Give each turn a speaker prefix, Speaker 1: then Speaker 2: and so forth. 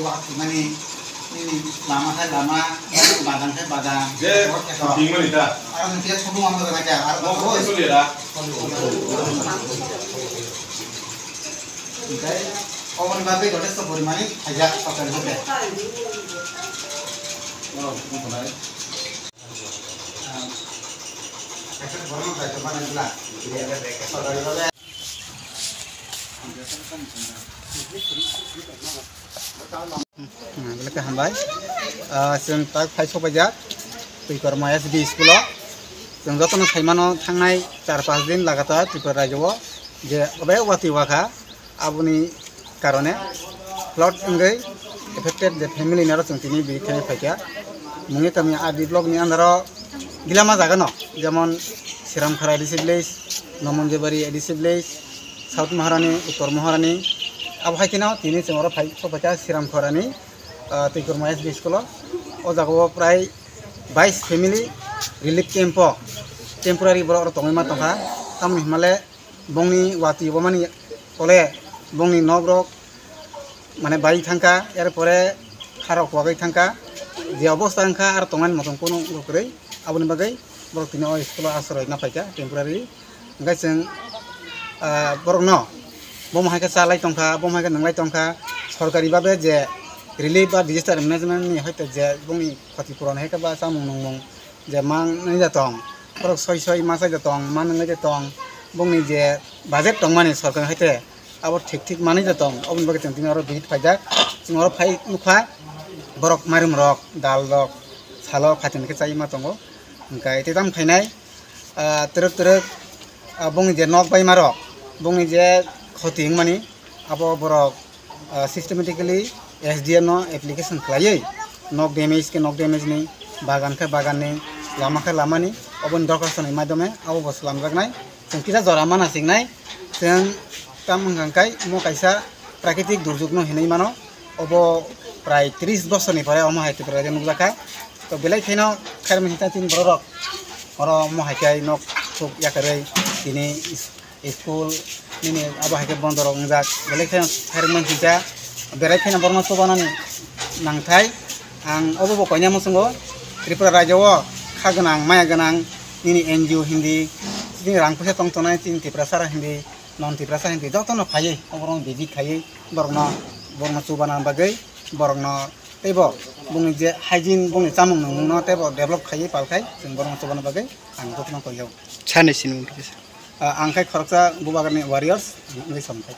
Speaker 1: waktu mani ini lama kan lama badan kan badan
Speaker 2: bingung nih dah
Speaker 1: orang dia semua mau kerja
Speaker 2: mau itu dia dah
Speaker 1: jadi orang babe kalau sebelum mani aja pakai sampai oh benar Efek baru dah coba nanti lah dia ada pakai babe Belakang hambai, sentak fai sobaja, Tripura Mayas di sekolah, senjata nu saimano tangai 4-5 दिन लगातार Tripura राजो जे अबे वाती वाका abuni karone plot engai affected the family naro sungtini bi kene fakia mungi kami adi blog ni andaro gilama jaga no jemon Siram Khara Edisi Village, Nomonjebari Edisi Village, South Maharani, Uttor Maharani अब है कि ना तीन से मोरा 550 serum खरानी Tripura Mayas di sekolah o jago प्राय 22 family relief camp temporary boro tongai ma tongha tamni himale bongni wati bomani ole bongni nobrok mane bai thangka er pore kharo kwagai thangka je obostha thangka ar tongan moton kono rokrei aboni bagai borok tini o sekolah asroi na paika temporary ngai seng borok no bom hai ka salai tongkha bom hai ka nanglai tongkha sorkari babe je relief or disaster management ni hoite je bongni khati puron hai ka ba samung nongmong je mang nai jatong borok soi masa jatong man nai jatong bongni je budget tongmani sorkar hoite abo ঠিক mani jatong obon bagai teng aro bit faijak aro phai nukha borok marum rok dal rok salo khatin ke chai ma tongo engkai tetam khainai teruk bongni je nok bai marok bongni je khoting mani abo borok systematically SDM no application khlaiei nok damage ni bagan ni lama ke lama ni obon dorkaston ni madome abo boslam jaknai जों किसा जरा माना सिंगनाय जों काम हंगांकाय मो कायसा प्राकृतिक दुर्योग no हिनै मानो अबो प्राय 30 बछरनि परे अमो हाइते परे नुक जाखा तो बेलाय थेनो खारम हिता तिन बरक अरो मो हाइकाय नक थुक याकरै तिनि स्कुल निनि अबो हाइके बन्दर अंजाक बेलाय थेनो खारम हिता बेराय थेनो बरनो सबानानि नांथाय आं अबो बकयना मसंगो त्रिपुरा राज्योआव खागोनां माया गोनां निनि NGO Hindi ini rangkusnya tong-tongai tin Tiprasara hindi non Tiprasara hindi jauh tono kaya orang biji kaya borong subana bagai borong tebo bungi je hygiene bungi camung nung tebo develop kaya palkai sing borong subana bagai angkut nong koyo
Speaker 3: chane sinu
Speaker 1: angkai khoroksa bubagarni warriors ngai sampai